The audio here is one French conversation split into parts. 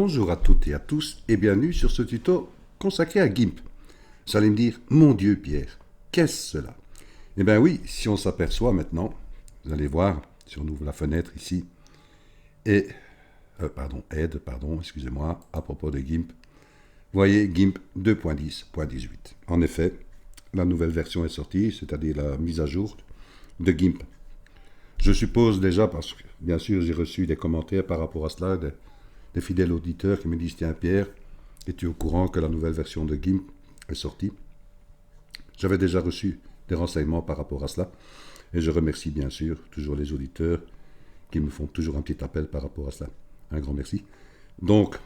Bonjour à toutes et à tous et bienvenue sur ce tuto consacré à GIMP. Vous allez me dire, mon Dieu Pierre, qu'est-ce cela? Eh bien oui, si on s'aperçoit maintenant, vous allez voir, si on ouvre la fenêtre ici, et, excusez-moi, à propos de GIMP, vous voyez GIMP 2.10.18. En effet, la nouvelle version est sortie, c'est-à-dire la mise à jour de GIMP. Je suppose déjà, parce que bien sûr j'ai reçu des commentaires par rapport à cela, des fidèles auditeurs qui me disent « Tiens Pierre, es-tu au courant que la nouvelle version de GIMP est sortie ?» J'avais déjà reçu des renseignements par rapport à cela, et je remercie bien sûr toujours les auditeurs qui me font toujours un petit appel par rapport à cela. Un grand merci. Donc,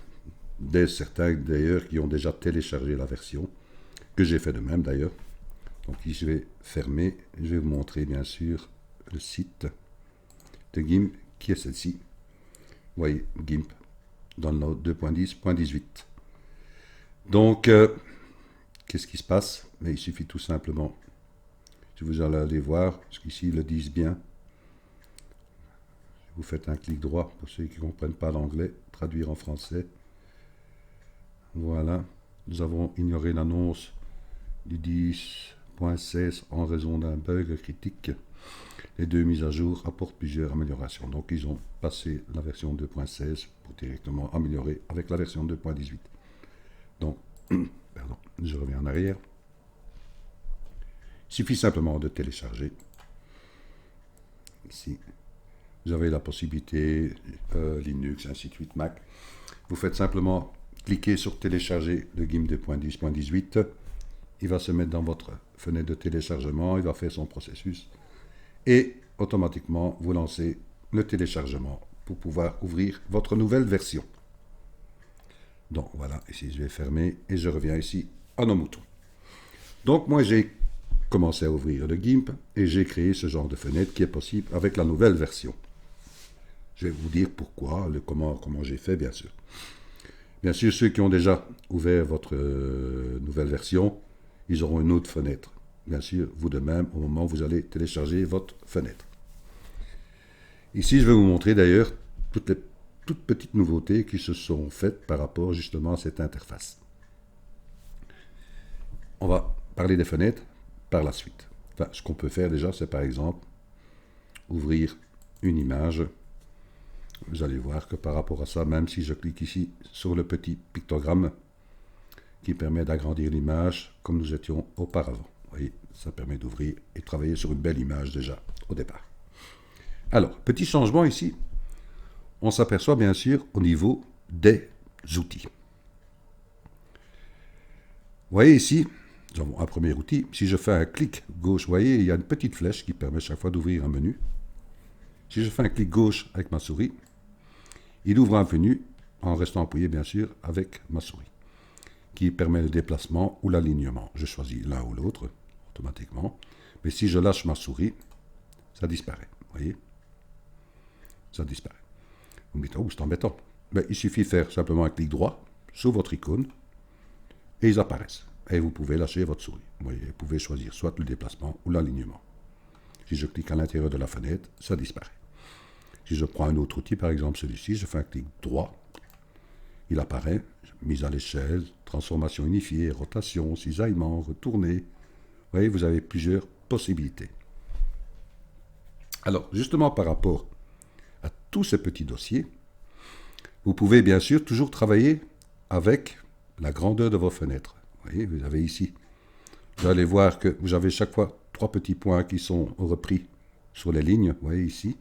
certains d'ailleurs qui ont déjà téléchargé la version, que j'ai fait de même d'ailleurs. Donc ici je vais fermer, je vais vous montrer bien sûr le site de GIMP qui est celle-ci. Vous voyez, GIMP Download 2.10.18. Donc, qu'est-ce qui se passe? Mais il suffit tout simplement, si vous allez aller voir, parce qu'ici ils le disent bien, vous faites un clic droit pour ceux qui ne comprennent pas l'anglais, traduire en français. Voilà, nous avons ignoré l'annonce du 10.16 en raison d'un bug critique. Les deux mises à jour apportent plusieurs améliorations. Donc ils ont passé la version 2.16 pour directement améliorer avec la version 2.18. Donc, pardon, je reviens en arrière. Il suffit simplement de télécharger. Ici, vous avez la possibilité Linux, ainsi de suite, Mac. Vous faites simplement cliquer sur télécharger le GIMP 2.10.18. Il va se mettre dans votre fenêtre de téléchargement, il va faire son processus. Et automatiquement, vous lancez le téléchargement pour pouvoir ouvrir votre nouvelle version. Donc voilà, ici je vais fermer et je reviens ici à nos moutons. Donc moi j'ai commencé à ouvrir le GIMP et j'ai créé ce genre de fenêtre qui est possible avec la nouvelle version. Je vais vous dire pourquoi, comment j'ai fait bien sûr. Bien sûr, ceux qui ont déjà ouvert votre nouvelle version, ils auront une autre fenêtre. Bien sûr, vous de même, au moment où vous allez télécharger votre fenêtre. Ici, je vais vous montrer d'ailleurs toutes petites nouveautés qui se sont faites par rapport justement à cette interface. On va parler des fenêtres par la suite. Enfin, ce qu'on peut faire déjà, c'est par exemple ouvrir une image. Vous allez voir que par rapport à ça, même si je clique ici sur le petit pictogramme qui permet d'agrandir l'image comme nous étions auparavant. Vous voyez, ça permet d'ouvrir et de travailler sur une belle image déjà au départ. Alors, petit changement ici, on s'aperçoit bien sûr au niveau des outils. Vous voyez ici, nous avons un premier outil. Si je fais un clic gauche, vous voyez, il y a une petite flèche qui permet chaque fois d'ouvrir un menu. Si je fais un clic gauche avec ma souris, il ouvre un menu en restant appuyé bien sûr avec ma souris, qui permet le déplacement ou l'alignement. Je choisis l'un ou l'autre automatiquement. Mais si je lâche ma souris, ça disparaît. Vous voyez? Ça disparaît. Vous me dites, oh, c'est embêtant. Mais il suffit de faire simplement un clic droit sur votre icône et ils apparaissent. Et vous pouvez lâcher votre souris. Vous voyez, vous pouvez choisir soit le déplacement ou l'alignement. Si je clique à l'intérieur de la fenêtre, ça disparaît. Si je prends un autre outil, par exemple celui-ci, je fais un clic droit, il apparaît, mise à l'échelle, transformation unifiée, rotation, cisaillement, retourner. Vous voyez, vous avez plusieurs possibilités. Alors, justement par rapport à tous ces petits dossiers, vous pouvez bien sûr toujours travailler avec la grandeur de vos fenêtres. Vous voyez, vous avez ici, vous allez voir que vous avez chaque fois trois petits points qui sont repris sur les lignes. Vous voyez ici,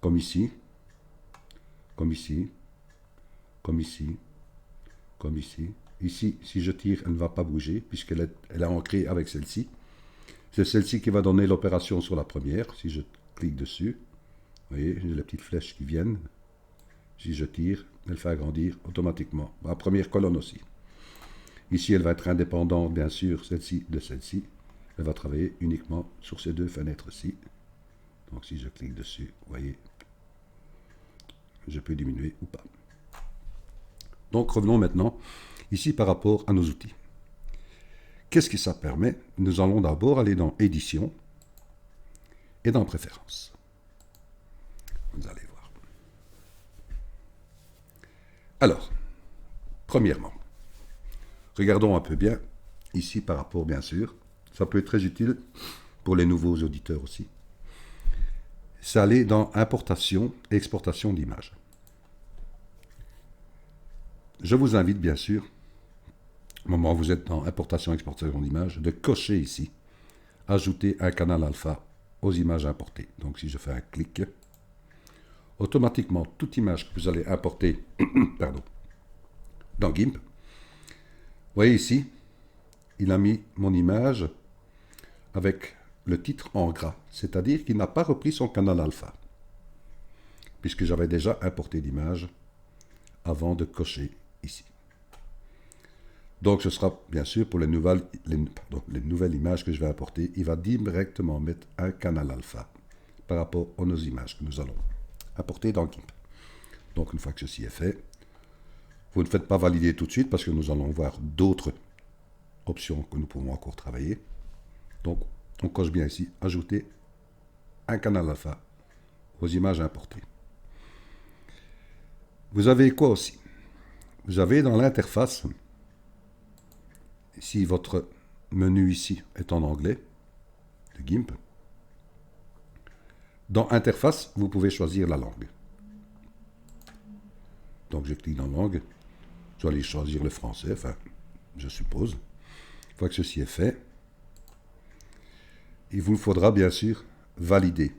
comme ici, comme ici, comme ici, comme ici. Ici, si je tire, elle ne va pas bouger puisqu'elle est ancrée avec celle-ci. C'est celle-ci qui va donner l'opération sur la première. Si je clique dessus, vous voyez, j'ai les petites flèches qui viennent. Si je tire, elle fait agrandir automatiquement. La première colonne aussi. Ici, elle va être indépendante, bien sûr, celle-ci de celle-ci. Elle va travailler uniquement sur ces deux fenêtres-ci. Donc, si je clique dessus, vous voyez, je peux diminuer ou pas. Donc, revenons maintenant ici par rapport à nos outils. Qu'est-ce que ça permet? Nous allons d'abord aller dans Édition et dans Préférences. Vous allez voir. Alors, premièrement, regardons un peu bien ici par rapport, bien sûr, ça peut être très utile pour les nouveaux auditeurs aussi. C'est aller dans importation et exportation d'images. Je vous invite bien sûr, au moment où vous êtes dans importation et exportation d'images, de cocher ici, ajouter un canal alpha aux images importées. Donc si je fais un clic, automatiquement toute image que vous allez importer pardon, dans GIMP, vous voyez ici, il a mis mon image avec le titre en gras, c'est-à-dire qu'il n'a pas repris son canal alpha, puisque j'avais déjà importé l'image avant de cocher ici. Donc ce sera bien sûr pour les nouvelles images que je vais importer, il va directement mettre un canal alpha par rapport aux nos images que nous allons apporter dans GIMP. Donc une fois que ceci est fait, vous ne faites pas valider tout de suite parce que nous allons voir d'autres options que nous pouvons encore travailler. Donc on coche bien ici, ajouter un canal alpha aux images importées. Vous avez quoi aussi? Vous avez dans l'interface, si votre menu ici est en anglais, de GIMP, dans Interface, vous pouvez choisir la langue. Donc je clique dans langue, je vais aller choisir le français, enfin, je suppose. Une fois que ceci est fait, il vous faudra bien sûr valider.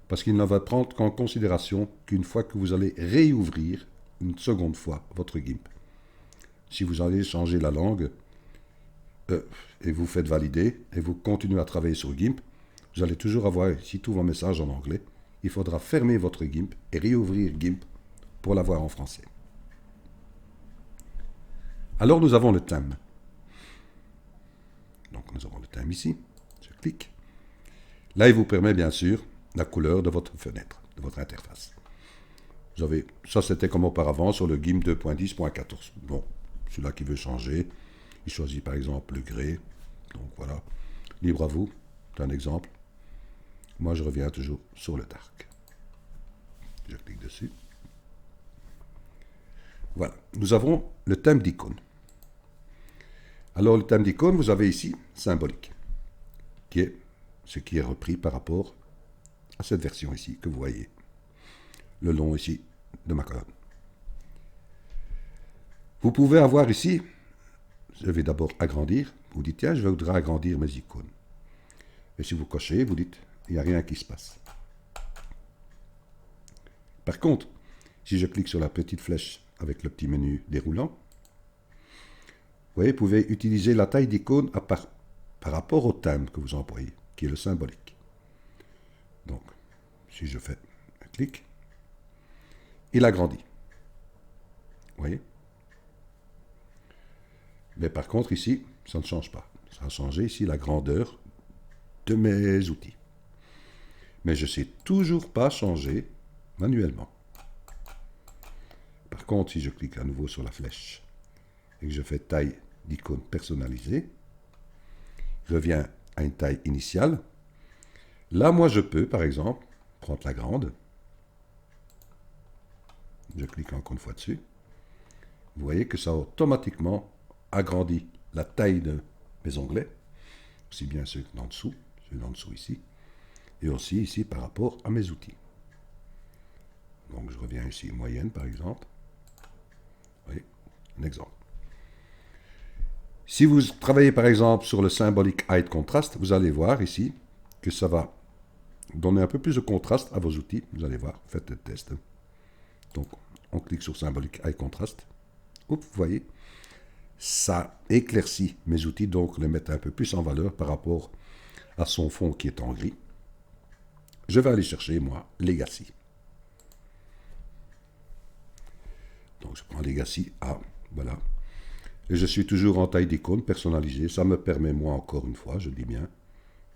Parce qu'il ne va prendre qu'en considération qu'une fois que vous allez réouvrir une seconde fois votre GIMP. Si vous allez changer la langue et vous faites valider et vous continuez à travailler sur GIMP, vous allez toujours avoir ici tous vos messages en anglais. Il faudra fermer votre GIMP et réouvrir GIMP pour l'avoir en français. Alors nous avons le thème. Donc nous avons le thème ici. Je clique. Là, il vous permet bien sûr la couleur de votre fenêtre, de votre interface. Vous avez, ça c'était comme auparavant sur le GIMP 2.10.14. Bon, celui-là qui veut changer, il choisit par exemple le grès. Donc voilà, libre à vous, c'est un exemple. Moi je reviens toujours sur le dark. Je clique dessus. Voilà, nous avons le thème d'icône. Alors le thème d'icône, vous avez ici symbolique, qui est ce qui est repris par rapport à cette version ici que vous voyez. Le long ici de ma colonne. Vous pouvez avoir ici, je vais d'abord agrandir, vous dites tiens je voudrais agrandir mes icônes. Et si vous cochez, vous dites il n'y a rien qui se passe. Par contre, si je clique sur la petite flèche avec le petit menu déroulant, vous voyez, vous pouvez utiliser la taille d'icône par rapport au thème que vous employez, qui est le symbolique. Donc, si je fais un clic, il agrandit. Vous voyez? Mais par contre, ici, ça ne change pas. Ça a changé ici la grandeur de mes outils. Mais je ne sais toujours pas changer manuellement. Par contre, si je clique à nouveau sur la flèche et que je fais taille d'icône personnalisée, je reviens à une taille initiale. Là, moi, je peux, par exemple, prendre la grande. Je clique encore une fois dessus. Vous voyez que ça a automatiquement agrandi la taille de mes onglets, aussi bien ceux d'en dessous, ici, et aussi ici par rapport à mes outils. Donc je reviens ici, moyenne par exemple. Vous voyez, un exemple. Si vous travaillez par exemple sur le symbolique Height Contrast, vous allez voir ici que ça va donner un peu plus de contraste à vos outils. Vous allez voir, faites le test. Donc on clique sur symbolique Height Contrast. Oups, vous voyez, ça éclaircit mes outils, donc les mettre un peu plus en valeur par rapport à son fond qui est en gris. Je vais aller chercher, moi, Legacy. Donc je prends Legacy A, voilà. Et je suis toujours en taille d'icône personnalisée. Ça me permet, moi, encore une fois, je dis bien,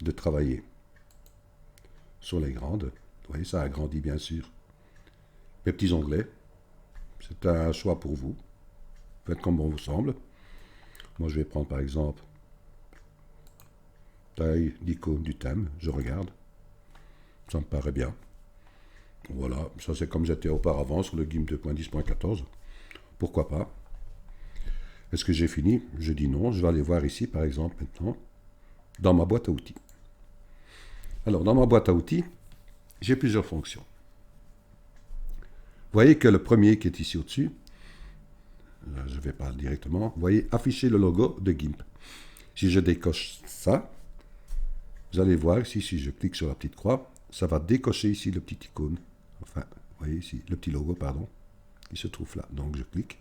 de travailler sur les grandes. Vous voyez, ça agrandit bien sûr mes petits onglets. C'est un choix pour vous. Faites comme bon vous semble. Moi, je vais prendre par exemple taille d'icône du thème. Je regarde. Ça me paraît bien. Voilà, ça c'est comme j'étais auparavant sur le GIMP 2.10.14. Pourquoi pas? Est-ce que j'ai fini? Je dis non. Je vais aller voir ici, par exemple, maintenant, dans ma boîte à outils. Alors, dans ma boîte à outils, j'ai plusieurs fonctions. Vous voyez que le premier qui est ici au-dessus, je ne vais pas directement, vous voyez, afficher le logo de GIMP. Si je décoche ça, vous allez voir ici, si je clique sur la petite croix, ça va décocher ici le petit icône. Enfin, vous voyez ici, le petit logo, pardon, qui se trouve là. Donc, je clique.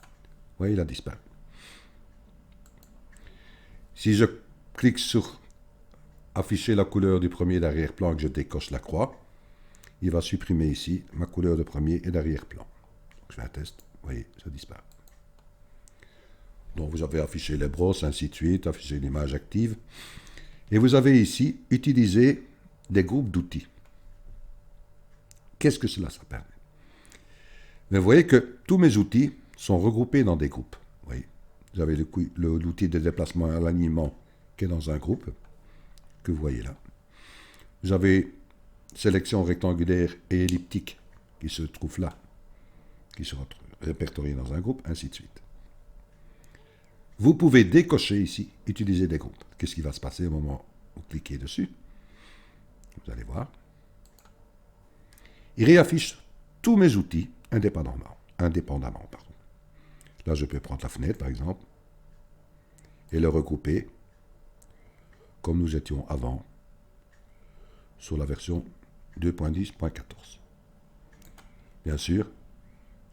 Vous voyez, il a disparu. Si je clique sur afficher la couleur du premier d'arrière-plan, que je décoche la croix, il va supprimer ici ma couleur de premier et d'arrière-plan. Je fais un test, vous voyez, ça disparaît. Donc vous avez affiché les brosses, ainsi de suite, affiché l'image active. Et vous avez ici utilisé des groupes d'outils. Qu'est-ce que cela permet? Mais vous voyez que tous mes outils sont regroupés dans des groupes. Vous voyez, vous avez l'outil de déplacement et l'alignement qui est dans un groupe, que vous voyez là. Vous avez sélection rectangulaire et elliptique qui se trouve là, qui sont répertoriés dans un groupe, ainsi de suite. Vous pouvez décocher ici, utiliser des groupes. Qu'est-ce qui va se passer au moment où vous cliquez dessus? Vous allez voir. Il réaffiche tous mes outils indépendamment. Là, je peux prendre la fenêtre, par exemple, et le regrouper comme nous étions avant sur la version 2.10.14. Bien sûr,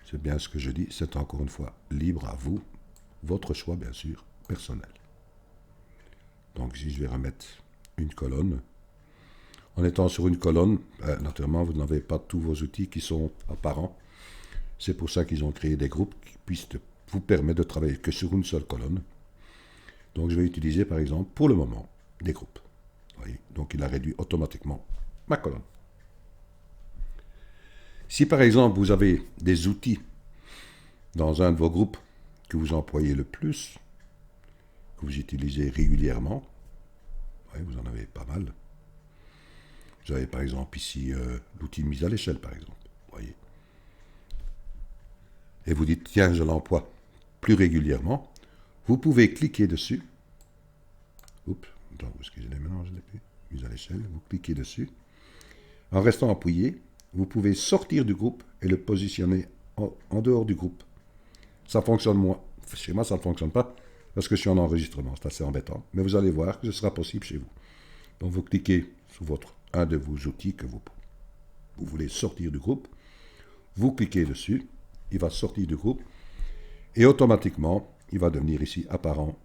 c'est bien ce que je dis, c'est encore une fois libre à vous, votre choix bien sûr, personnel. Donc si je vais remettre une colonne, en étant sur une colonne, naturellement vous n'avez pas tous vos outils qui sont apparents. C'est pour ça qu'ils ont créé des groupes qui puissent vous permettre de travailler que sur une seule colonne. Donc je vais utiliser par exemple pour le moment des groupes. Vous voyez, donc il a réduit automatiquement ma colonne. Si par exemple vous avez des outils dans un de vos groupes que vous employez le plus, que vous utilisez régulièrement, ouais, vous en avez pas mal. Vous avez par exemple ici l'outil de mise à l'échelle par exemple, voyez. Et vous dites tiens je l'emploie plus régulièrement, vous pouvez cliquer dessus. Oups, attends, excusez-moi, maintenant je l'ai plus. Mise à l'échelle, vous cliquez dessus. En restant appuyé, vous pouvez sortir du groupe et le positionner en dehors du groupe. Ça fonctionne moins. Chez moi, ça ne fonctionne pas parce que je suis en enregistrement. C'est assez embêtant. Mais vous allez voir que ce sera possible chez vous. Donc, vous cliquez sur un de vos outils que vous voulez sortir du groupe. Vous cliquez dessus. Il va sortir du groupe. Et automatiquement, il va devenir ici apparent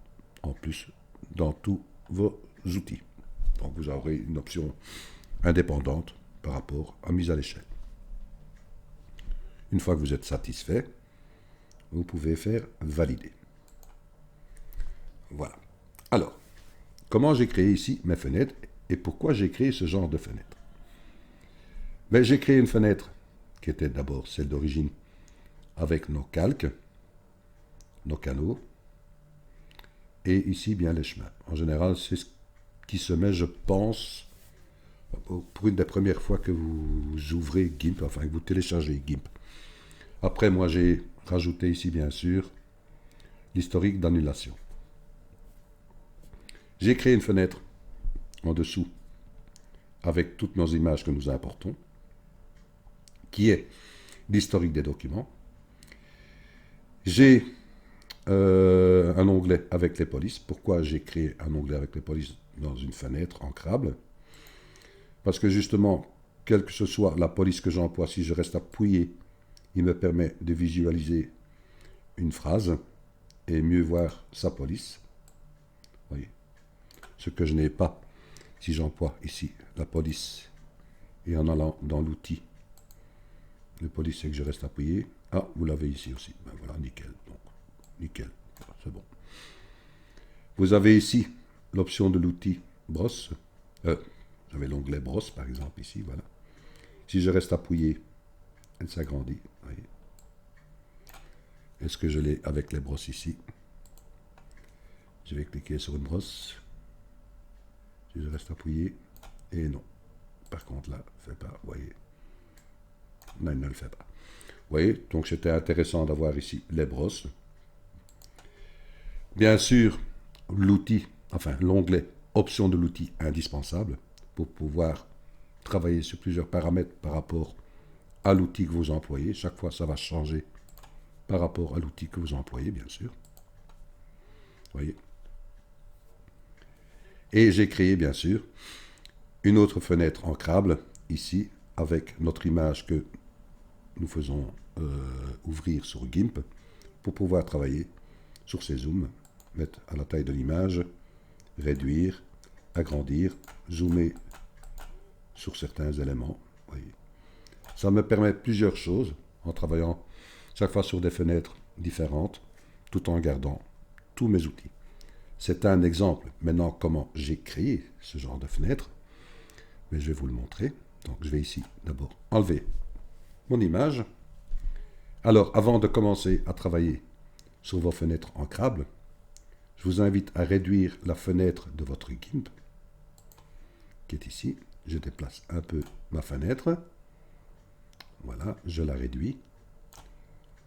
en plus dans tous vos outils. Donc, vous aurez une option indépendante par rapport à mise à l'échelle. Une fois que vous êtes satisfait, vous pouvez faire valider. Voilà. Alors, comment j'ai créé ici mes fenêtres et pourquoi j'ai créé ce genre de fenêtre? Ben, j'ai créé une fenêtre qui était d'abord celle d'origine avec nos calques, nos canaux, et ici bien les chemins. En général, c'est ce qui se met, je pense, pour une des premières fois que vous ouvrez GIMP, enfin que vous téléchargez GIMP. Après, moi, j'ai rajouté ici, bien sûr, l'historique d'annulation. J'ai créé une fenêtre en dessous avec toutes nos images que nous importons, qui est l'historique des documents. J'ai un onglet avec les polices. Pourquoi j'ai créé un onglet avec les polices dans une fenêtre ancrable? Parce que justement, quelle que ce soit la police que j'emploie, si je reste appuyé, il me permet de visualiser une phrase et mieux voir sa police. Voyez. Ce que je n'ai pas si j'emploie ici la police et en allant dans l'outil de police, c'est que je reste appuyé. Ah, vous l'avez ici aussi. Ben voilà, nickel. Donc, nickel. C'est bon. Vous avez ici l'option de l'outil brosse. Vous avez l'onglet brosse, par exemple, ici. Voilà. Si je reste appuyé, elle s'agrandit. Voyez. Est-ce que je l'ai avec les brosses ici? Je vais cliquer sur une brosse. Si je reste appuyé, et non. Par contre, là, fait pas, vous voyez. Non, il ne le fait pas. Vous voyez, donc c'était intéressant d'avoir ici les brosses. Bien sûr, l'outil, enfin l'onglet option de l'outil indispensable pour pouvoir travailler sur plusieurs paramètres par rapport à l'outil que vous employez. Chaque fois, ça va changer par rapport à l'outil que vous employez, bien sûr. Vous voyez. Et j'ai créé, bien sûr, une autre fenêtre ancrable, ici, avec notre image que nous faisons ouvrir sur GIMP pour pouvoir travailler sur ces zooms, mettre à la taille de l'image, réduire, agrandir, zoomer sur certains éléments. Voyez. Ça me permet plusieurs choses en travaillant chaque fois sur des fenêtres différentes, tout en gardant tous mes outils. C'est un exemple maintenant comment j'ai créé ce genre de fenêtre, mais je vais vous le montrer. Donc je vais ici d'abord enlever mon image. Alors avant de commencer à travailler sur vos fenêtres ancrables, je vous invite à réduire la fenêtre de votre GIMP, qui est ici. Je déplace un peu ma fenêtre. Voilà, je la réduis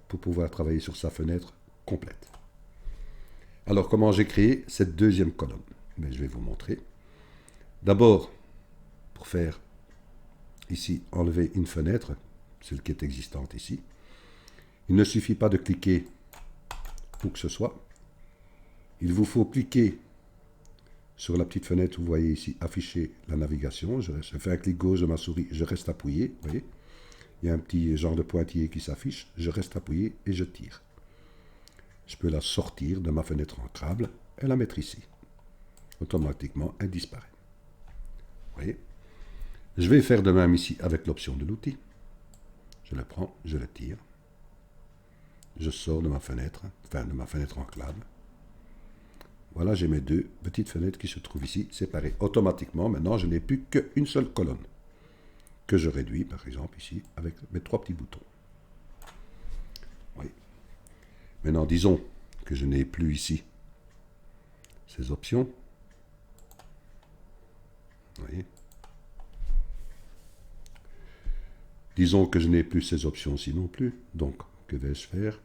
pour pouvoir travailler sur sa fenêtre complète. Alors, comment j'ai créé cette deuxième colonne? Mais je vais vous montrer. D'abord, pour faire ici, enlever une fenêtre, celle qui est existante ici, il ne suffit pas de cliquer où que ce soit. Il vous faut cliquer sur la petite fenêtre, vous voyez ici, afficher la navigation. Je fais un clic gauche de ma souris, je reste appuyé, vous voyez. Il y a un petit genre de pointillé qui s'affiche, je reste appuyé et je tire. Je peux la sortir de ma fenêtre ancrable et la mettre ici. Automatiquement, elle disparaît. Vous voyez. Je vais faire de même ici avec l'option de l'outil. Je le prends, je le tire. Je sors de ma fenêtre, enfin de ma fenêtre enclave. Voilà, j'ai mes deux petites fenêtres qui se trouvent ici, séparées automatiquement. Maintenant, je n'ai plus qu'une seule colonne, que je réduis, par exemple, ici, avec mes trois petits boutons. Oui. Maintenant, disons que je n'ai plus ici ces options. Vous voyez. Disons que je n'ai plus ces options-ci non plus. Donc, que vais-je faire?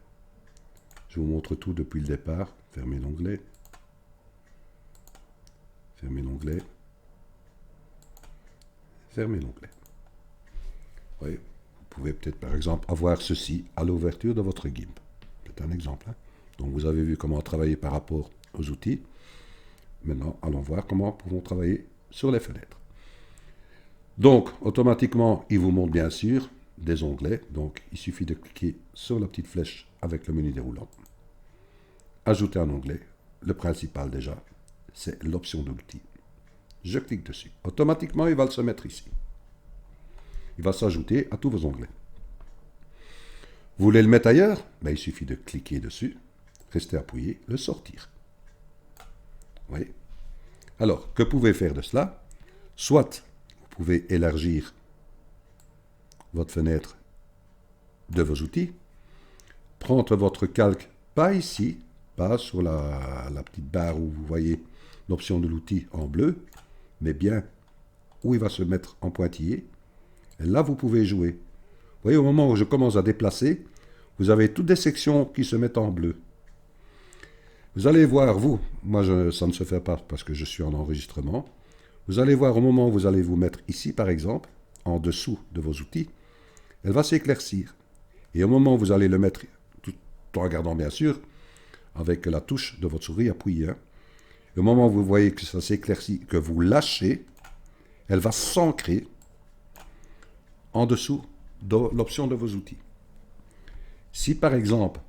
Je vous montre tout depuis le départ. Fermez l'onglet. Fermez l'onglet. Fermez l'onglet. Oui, vous pouvez peut-être par exemple avoir ceci à l'ouverture de votre GIMP. C'est un exemple. Hein. Donc vous avez vu comment travailler par rapport aux outils. Maintenant, allons voir comment pouvons travailler sur les fenêtres. Donc, automatiquement, il vous montre bien sûr des onglets. Donc, il suffit de cliquer sur la petite flèche avec le menu déroulant. Ajouter un onglet. Le principal déjà, c'est l'option de l'outil. Je clique dessus. Automatiquement, il va se mettre ici. Il va s'ajouter à tous vos onglets. Vous voulez le mettre ailleurs? Ben, il suffit de cliquer dessus, rester appuyé, le sortir. Vous voyez? Alors, que pouvez-vous faire de cela? Soit vous pouvez élargir votre fenêtre de vos outils, prendre votre calque, pas ici, pas sur la petite barre où vous voyez l'option de l'outil en bleu, mais bien où il va se mettre en pointillé. Et là, vous pouvez jouer. Vous voyez, au moment où je commence à déplacer, vous avez toutes des sections qui se mettent en bleu. Vous allez voir, moi ça ne se fait pas parce que je suis en enregistrement. Vous allez voir au moment où vous allez vous mettre ici, par exemple, en dessous de vos outils, elle va s'éclaircir. Et au moment où vous allez le mettre, tout en regardant bien sûr, avec la touche de votre souris appuyée, hein, et au moment où vous voyez que ça s'éclaircit, que vous lâchez, elle va s'ancrer en dessous de l'option de vos outils. Si par exemple,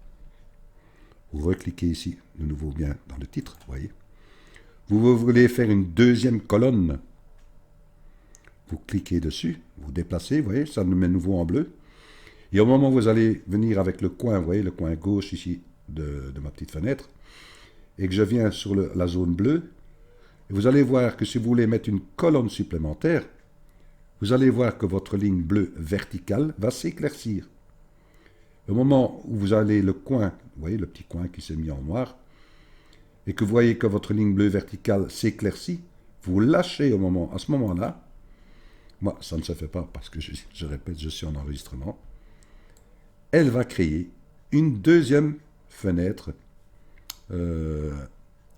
vous recliquez ici, de nouveau bien dans le titre, vous voyez, vous voulez faire une deuxième colonne, vous cliquez dessus, vous déplacez, vous voyez, ça nous met nouveau en bleu. Et au moment où vous allez venir avec le coin, vous voyez, le coin gauche ici de ma petite fenêtre, et que je viens sur la zone bleue, vous allez voir que si vous voulez mettre une colonne supplémentaire, vous allez voir que votre ligne bleue verticale va s'éclaircir. Au moment où vous allez le coin, vous voyez le petit coin qui s'est mis en noir, et que vous voyez que votre ligne bleue verticale s'éclaircit, vous lâchez à ce moment-là, moi ça ne se fait pas parce que je répète, je suis en enregistrement. Elle va créer une deuxième fenêtre,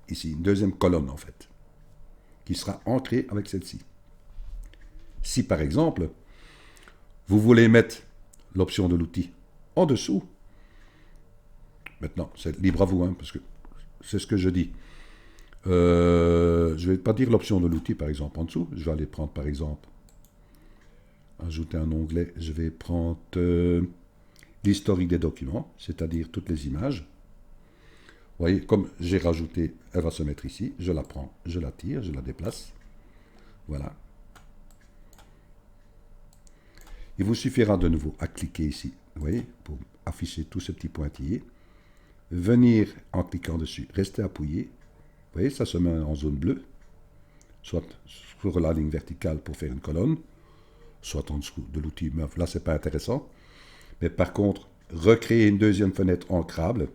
ici, une deuxième colonne en fait, qui sera ancrée avec celle-ci. Si par exemple, vous voulez mettre l'option de l'outil en dessous, maintenant c'est libre à vous, hein, parce que c'est ce que je dis. Je ne vais pas dire l'option de l'outil par exemple en dessous, je vais aller prendre par exemple, ajouter un onglet, je vais prendre l'historique des documents, c'est-à-dire toutes les images. Vous voyez, comme j'ai rajouté, elle va se mettre ici, je la prends, je la tire, je la déplace, voilà. Il vous suffira de nouveau à cliquer ici, vous voyez, pour afficher tous ces petits pointillés. Venir en cliquant dessus, rester appuyé. Vous voyez, ça se met en zone bleue, soit sur la ligne verticale pour faire une colonne, soit en dessous de l'outil. Là, ce n'est pas intéressant. Mais par contre, recréer une deuxième fenêtre ancrable,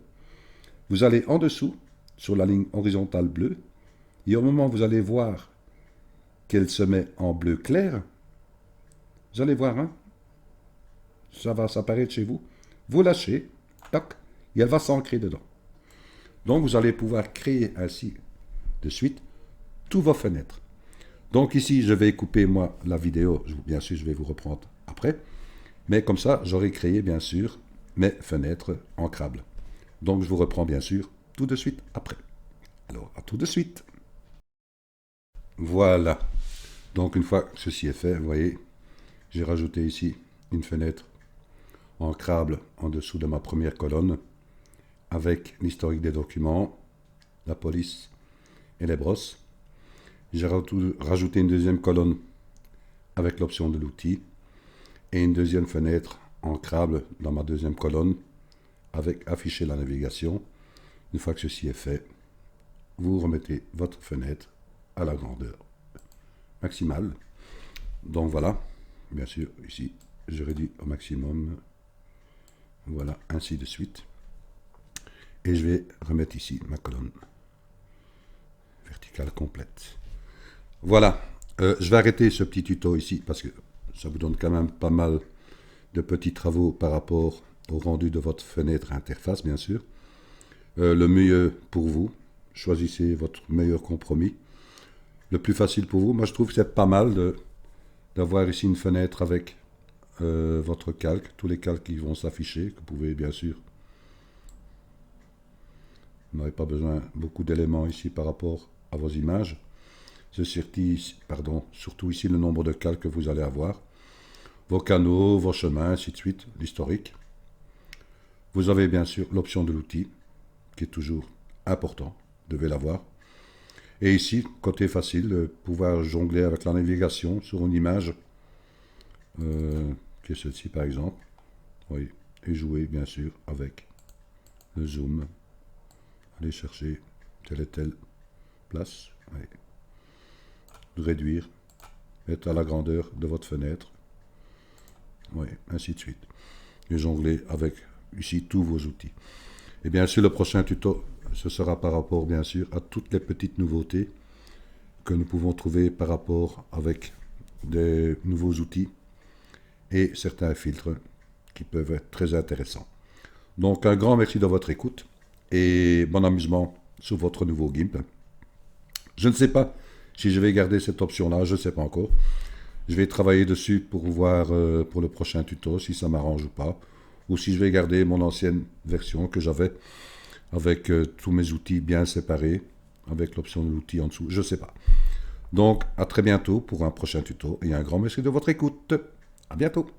vous allez en dessous, sur la ligne horizontale bleue, et au moment où vous allez voir qu'elle se met en bleu clair, vous allez voir, hein, ça va s'apparaître chez vous. Vous lâchez, tac, et elle va s'ancrer dedans. Donc vous allez pouvoir créer ainsi de suite toutes vos fenêtres. Donc ici, je vais couper moi la vidéo, bien sûr je vais vous reprendre après, mais comme ça j'aurai créé bien sûr mes fenêtres ancrables. Donc je vous reprends bien sûr tout de suite après. Alors à tout de suite. Voilà. Donc une fois que ceci est fait, vous voyez, j'ai rajouté ici une fenêtre ancrable en dessous de ma première colonne avec l'historique des documents, la police et les brosses. J'ai rajouté une deuxième colonne avec l'option de l'outil et une deuxième fenêtre ancrable dans ma deuxième colonne avec afficher la navigation. Une fois que ceci est fait, vous remettez votre fenêtre à la grandeur maximale. Donc voilà, bien sûr ici je réduis au maximum, voilà, ainsi de suite. Et je vais remettre ici ma colonne verticale complète. Voilà, je vais arrêter ce petit tuto ici parce que ça vous donne quand même pas mal de petits travaux par rapport au rendu de votre fenêtre interface, bien sûr. Le mieux pour vous, choisissez votre meilleur compromis. Le plus facile pour vous, moi je trouve que c'est pas mal d'avoir ici une fenêtre avec votre calque, tous les calques qui vont s'afficher, que vous pouvez bien sûr. Vous n'avez pas besoin beaucoup d'éléments ici par rapport à vos images. Surtout ici le nombre de calques que vous allez avoir. Vos canaux, vos chemins, ainsi de suite, l'historique. Vous avez bien sûr l'option de l'outil, qui est toujours important, vous devez l'avoir. Et ici, côté facile, de pouvoir jongler avec la navigation sur une image, qui est celle-ci par exemple. Oui, et jouer bien sûr avec le zoom. Aller chercher telle et telle place. Oui. Réduire, mettre à la grandeur de votre fenêtre. Oui, ainsi de suite. Et jongler avec ici tous vos outils. Et bien sûr, le prochain tuto, ce sera par rapport bien sûr à toutes les petites nouveautés que nous pouvons trouver par rapport avec des nouveaux outils et certains filtres qui peuvent être très intéressants. Donc un grand merci de votre écoute et bon amusement sur votre nouveau GIMP. Je ne sais pas si je vais garder cette option-là, je ne sais pas encore. Je vais travailler dessus pour voir pour le prochain tuto si ça m'arrange ou pas. Ou si je vais garder mon ancienne version que j'avais avec tous mes outils bien séparés, avec l'option de l'outil en dessous, je ne sais pas. Donc à très bientôt pour un prochain tuto et un grand merci de votre écoute. À bientôt.